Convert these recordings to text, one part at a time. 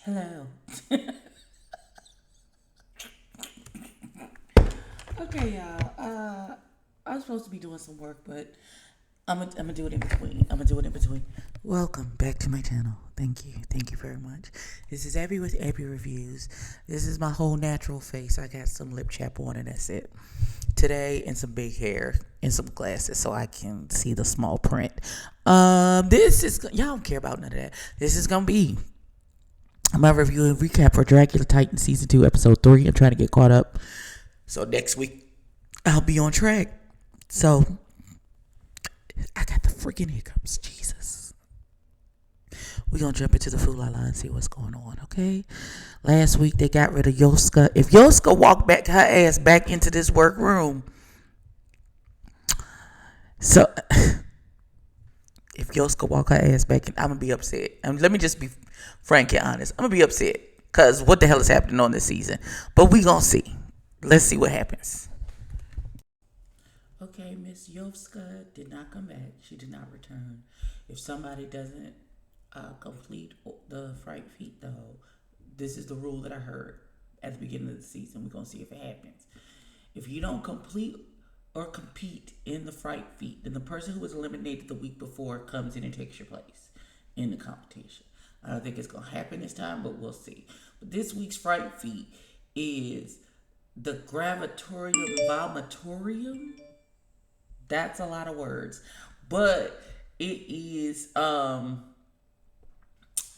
Hello. Okay, y'all. I was supposed to be doing some work, but I'm gonna do it in between. I'm gonna do it in between. Welcome back to my channel. Thank you. Thank you very much. This is Abby with Abby Reviews. This is my whole natural face. I got some lip chap on and that's it. Today and some big hair and some glasses so I can see the small print. This is y'all don't care about none of that. This is gonna be my review and recap for Dragula Titan Season 2, Episode 3. I'm trying to get caught up. So next week, I'll be on track. So, I got the freaking hiccups. Jesus. We're going to jump into the Fulala and see what's going on, okay? Last week, they got rid of Yoska. If Yoska walked back her ass back into this workroom, so if Yoska walk her ass back in, I'm going to be upset. And let me just be frank and honest. I'm going to be upset because what the hell is happening on this season? But we going to see. Let's see what happens. Okay, Miss Yoska did not come back. She did not return. If somebody doesn't complete the fright feat, though, this is the rule that I heard at the beginning of the season. We're going to see if it happens. If you don't complete or compete in the fright feat, then the person who was eliminated the week before comes in and takes your place in the competition. I don't think it's going to happen this time, but we'll see. But this week's fright feat is the gravatorium vomitorium. That's a lot of words, but it is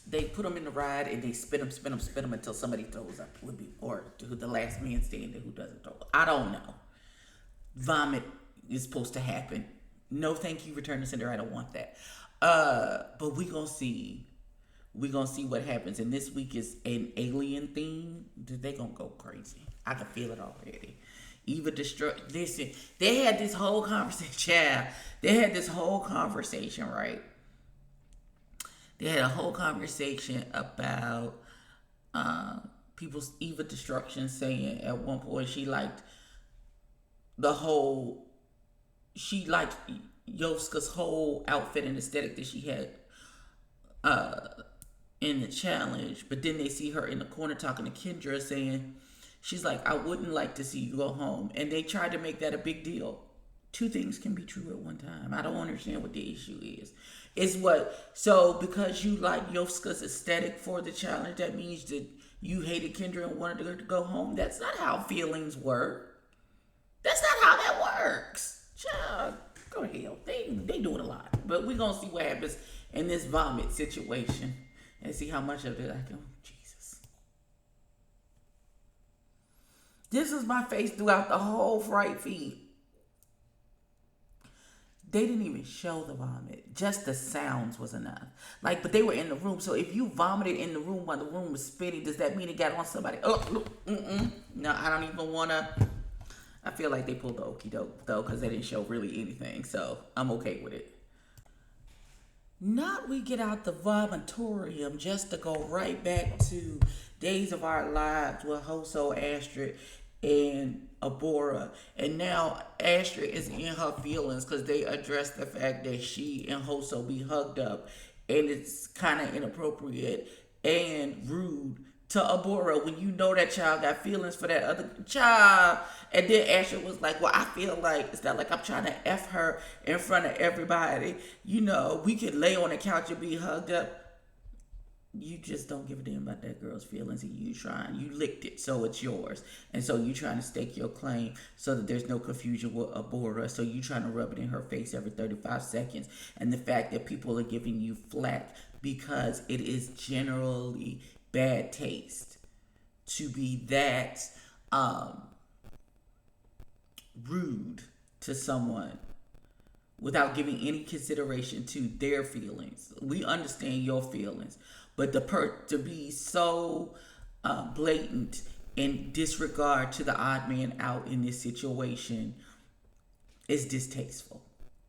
they put them in the ride and they spin them until somebody throws up, would be, or the last man standing who doesn't throw up. I don't know. Vomit is supposed to happen. No, thank you, Return to Sender. I don't want that. But we gonna see. We gonna see what happens. And this week is an alien theme. They gonna go crazy. I can feel it already. Eva Destruct. Listen, they had this whole conversation. Child, they had this whole conversation, right? They had a whole conversation about people's Eva Destruction saying at one point she liked the whole. She liked Yoska's whole outfit and aesthetic that she had in the challenge, but then they see her in the corner talking to Kendra saying, she's like, I wouldn't like to see you go home. And they tried to make that a big deal. Two things can be true at one time. I don't understand what the issue is. It's what, so because you like Yoska's aesthetic for the challenge, that means that you hated Kendra and wanted her to go home? That's not how feelings work. That's not how that works. Child, go to hell. They do it a lot. But we're going to see what happens in this vomit situation and see how much of it I can. Jesus. This is my face throughout the whole fright feed. They didn't even show the vomit. Just the sounds was enough. Like, but they were in the room. So if you vomited in the room while the room was spinning, does that mean it got on somebody? Oh, no, I don't even want to. I feel like they pulled the okie doke, though, because they didn't show really anything. So I'm okay with it. Not we get out the vomitorium just to go right back to Days of Our Lives with Hoso, Astrid, and Abora. And now Astrid is in her feelings because they address the fact that she and Hoso be hugged up. And it's kind of inappropriate and rude to Abora when you know that child got feelings for that other child. And then Asher was like, well, I feel like it's not like I'm trying to F her in front of everybody. You know, we could lay on the couch and be hugged up. You just don't give a damn about that girl's feelings, and you licked it, so it's yours. And so you trying to stake your claim so that there's no confusion with Abora. So you trying to rub it in her face every 35 seconds. And the fact that people are giving you flack because it is generally bad taste to be that rude to someone without giving any consideration to their feelings. We understand your feelings, but to be so blatant in disregard to the odd man out in this situation is distasteful.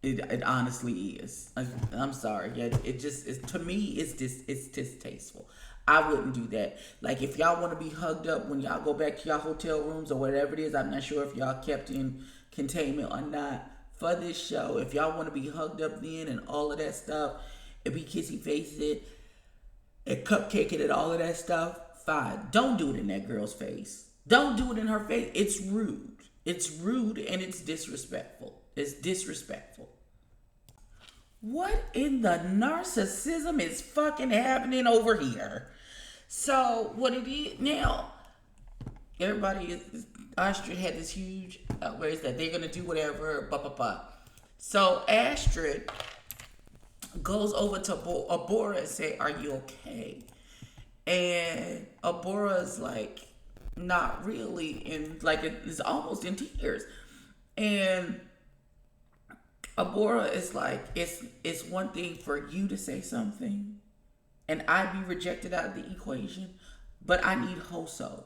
It honestly is. I'm sorry. Yeah, it just is, to me it's distasteful. I wouldn't do that. Like, if y'all want to be hugged up when y'all go back to y'all hotel rooms or whatever it is, I'm not sure if y'all kept in containment or not for this show. If y'all want to be hugged up then and all of that stuff and be kissy faced, and cupcaking and all of that stuff, fine. Don't do it in that girl's face. Don't do it in her face. It's rude. It's rude and it's disrespectful. It's disrespectful. What in the narcissism is fucking happening over here? So what it is now, everybody is Astrid had this huge outrage that they're gonna do whatever, blah blah blah. So Astrid goes over to Abora and say, "Are you okay?" And Abora's like, "Not really," and like it's almost in tears. And Abora is like, it's one thing for you to say something and I be rejected out of the equation, but I need Hoso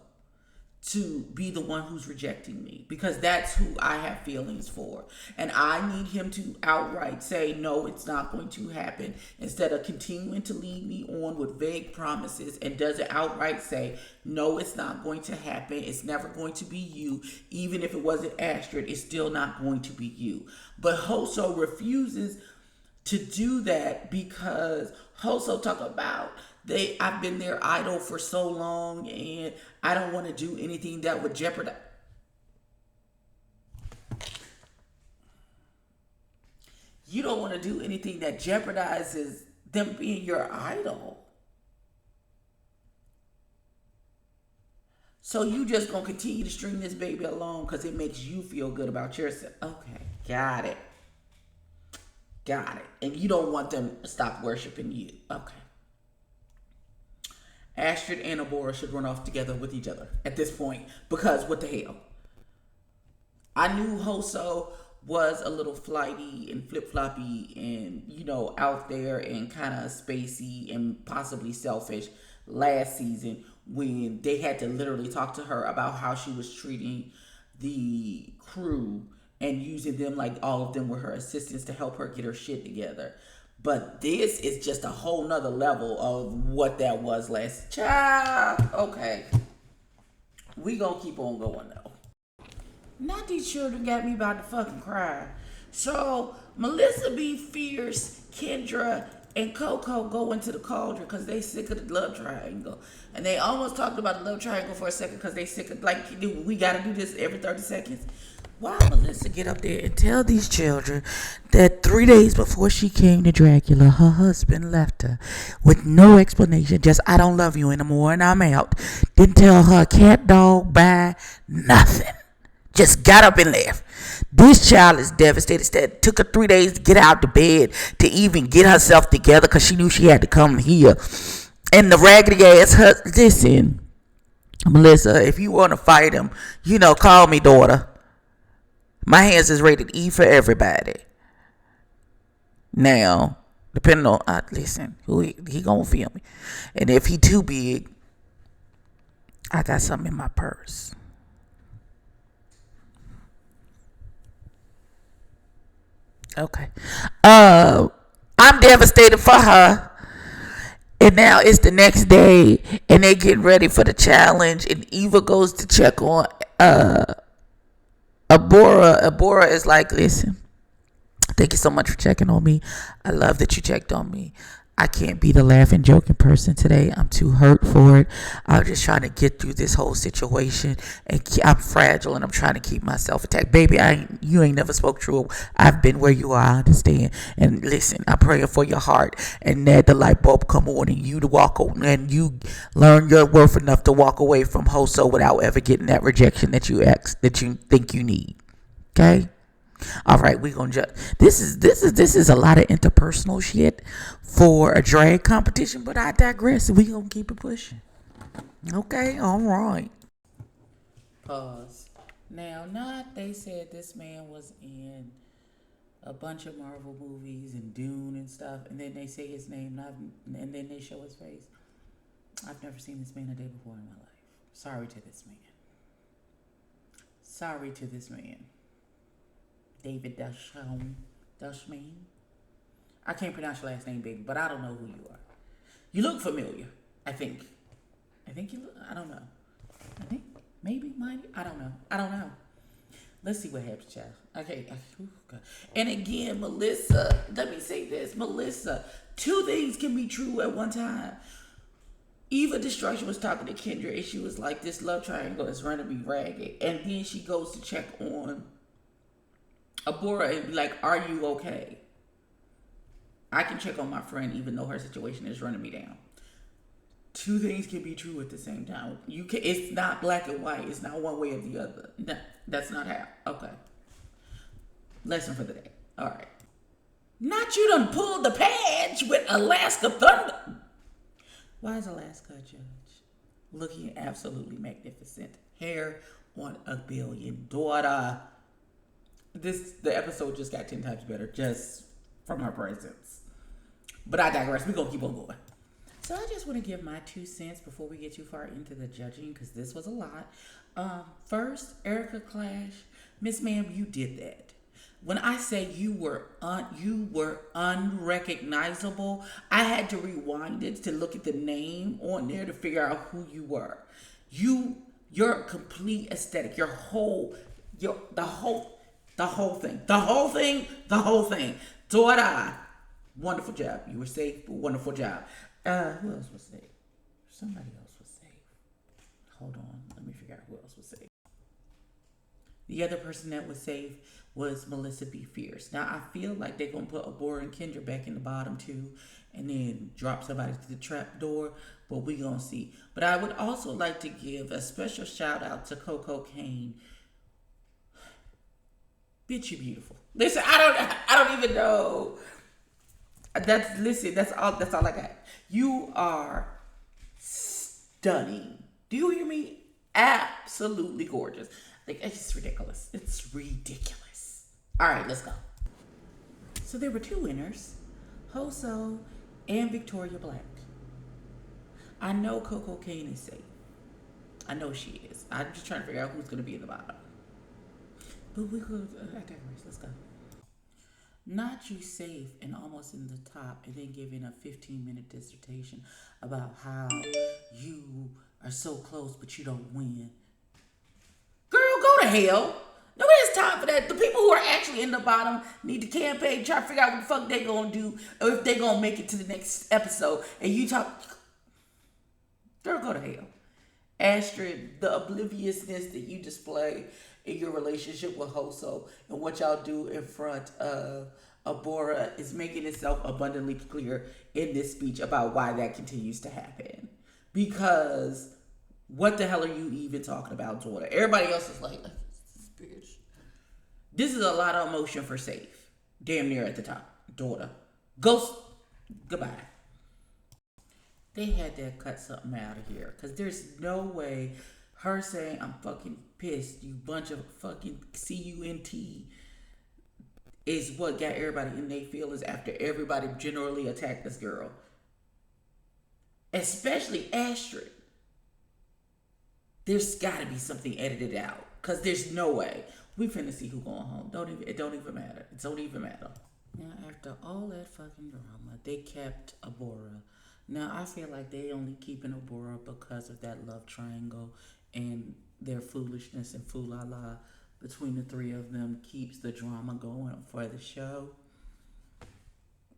to be the one who's rejecting me because that's who I have feelings for. And I need him to outright say, no, it's not going to happen, instead of continuing to lead me on with vague promises and doesn't outright say, no, it's not going to happen. It's never going to be you. Even if it wasn't Astrid, it's still not going to be you. But Hoso refuses to do that because Hoso talk about I've been their idol for so long and I don't want to do anything that would jeopardize. You don't want to do anything that jeopardizes them being your idol. So you just gonna continue to string this baby along because it makes you feel good about yourself. Okay, got it. Got it. And you don't want them to stop worshiping you. Okay. Astrid and Abora should run off together with each other at this point because what the hell? I knew Hoso was a little flighty and flip-floppy and, out there and kind of spacey and possibly selfish last season when they had to literally talk to her about how she was treating the crew and using them like all of them were her assistants to help her get her shit together. But this is just a whole nother level of what that was last child. Okay. We gonna keep on going though. Not these children got me about to fucking cry. So Melissa B. Fierce, Kendra, and Coco go into the cauldron because they sick of the love triangle. And they almost talked about the love triangle for a second because they sick of, like, we gotta do this every 30 seconds. Why Melissa get up there and tell these children that 3 days before she came to Dragula, her husband left her with no explanation, just I don't love you anymore and I'm out. Didn't tell her cat, dog, bye, nothing. Just got up and left. This child is devastated. It took her 3 days to get out of bed to even get herself together because she knew she had to come here. And the raggedy ass husband, listen, Melissa, if you want to fight him, call me, daughter. My hands is rated E for everybody. Now, depending on, listen, he gonna feel me. And if he too big, I got something in my purse. Okay. I'm devastated for her. And now it's the next day, and they getting ready for the challenge, and Eva goes to check on Abora. Abora is like, listen, thank you so much for checking on me. I love that you checked on me. I can't be the laughing, joking person today. I'm too hurt for it. I'm just trying to get through this whole situation, and I'm fragile, and I'm trying to keep myself intact. Baby, you ain't never spoke true. I've been where you are. I understand. And listen, I'm praying for your heart, and that the light bulb come on, and you to walk on, and you learn your worth enough to walk away from Hoso without ever getting that rejection that you think you need. Okay. All right, we gonna judge. This is a lot of interpersonal shit for a drag competition, but I digress. We gonna keep it pushing. Okay, all right. Pause. Now, not they said this man was in a bunch of Marvel movies and Dune and stuff, and then they say his name, and then they show his face. I've never seen this man a day before in my life. Sorry to this man. Sorry to this man. David Dushman. I can't pronounce your last name, baby, but I don't know who you are. You look familiar, I think. You look, I don't know. I think, maybe, might, I don't know. Let's see what happens, child. Okay. And again, Melissa, let me say this. Melissa, two things can be true at one time. Eva Destruction was talking to Kendra and she was like, this love triangle is running me ragged. And then she goes to check on Abora and be like, are you okay? I can check on my friend even though her situation is running me down. Two things can be true at the same time. It's not black and white. It's not one way or the other. No, that's not how. Okay. Lesson for the day. All right. Not you done pulled the page with Alaska Thunder. Why is Alaska a judge? Looking absolutely magnificent. Hair on a billion. Daughter. The episode just got 10 times better just from her presence. But I digress. We're going to keep on going. So I just want to give my 2 cents before we get too far into the judging because this was a lot. First, Erica Clash. Miss Ma'am, you did that. When I say you were unrecognizable, I had to rewind it to look at the name on there to figure out who you were. Your complete aesthetic, the whole thing. Daughter, wonderful job. You were safe, but wonderful job. Who else was safe? Somebody else was safe. Hold on, let me figure out who else was safe. The other person that was safe was Melissa B. Fierce. Now, I feel like they're going to put Abora and Kendra back in the bottom too and then drop somebody to the trap door, but we're going to see. But I would also like to give a special shout out to Coco Kane. Bitch, you beautiful. Listen, I don't even know. That's all I got. You are stunning. Do you hear me? Absolutely gorgeous. Like, it's just ridiculous. It's ridiculous. All right, let's go. So there were 2 winners, Hoso and Victoria Black. I know Coco Kane is safe. I know she is. I'm just trying to figure out who's going to be in the bottom. But we could, I digress. Let's go. Not you safe and almost in the top, and then giving a 15-minute dissertation about how you are so close but you don't win. Girl, go to hell. Nobody has time for that. The people who are actually in the bottom need to campaign, try to figure out what the fuck they gonna do, or if they gonna make it to the next episode. And you talk, girl, go to hell. Astrid, the obliviousness that you display in your relationship with Hoso and what y'all do in front of Abora is making itself abundantly clear in this speech about why that continues to happen. Because what the hell are you even talking about, daughter? Everybody else is like, this bitch. This is a lot of emotion for safe. Damn near at the top. Daughter. Ghost. Goodbye. They had to cut something out of here. Because there's no way her saying, I'm fucking pissed, you bunch of fucking CUNT, is what got everybody in their feelings after everybody generally attacked this girl. Especially Astrid. There's got to be something edited out. Because there's no way. We finna see who going home. It don't even matter. It don't even matter. Now, after all that fucking drama, they kept Abora. Now, I feel like they only keeping Abora because of that love triangle and their foolishness and fool-la-la between the 3 of them keeps the drama going for the show.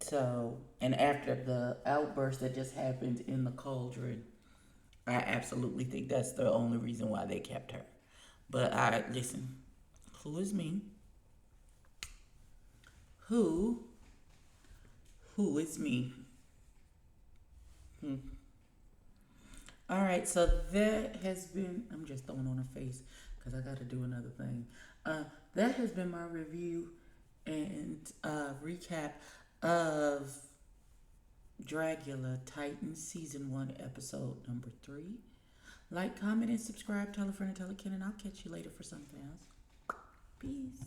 So, and after the outburst that just happened in the cauldron, I absolutely think that's the only reason why they kept her. But listen, who is me? Who is me? All right, so that has been, I'm just throwing on a face because I got to do another thing. That has been my review and recap of Dragula Titans Season 1, Episode number 3. Like, comment, and subscribe. Tell a friend and tell a kid, and I'll catch you later for something else. Peace.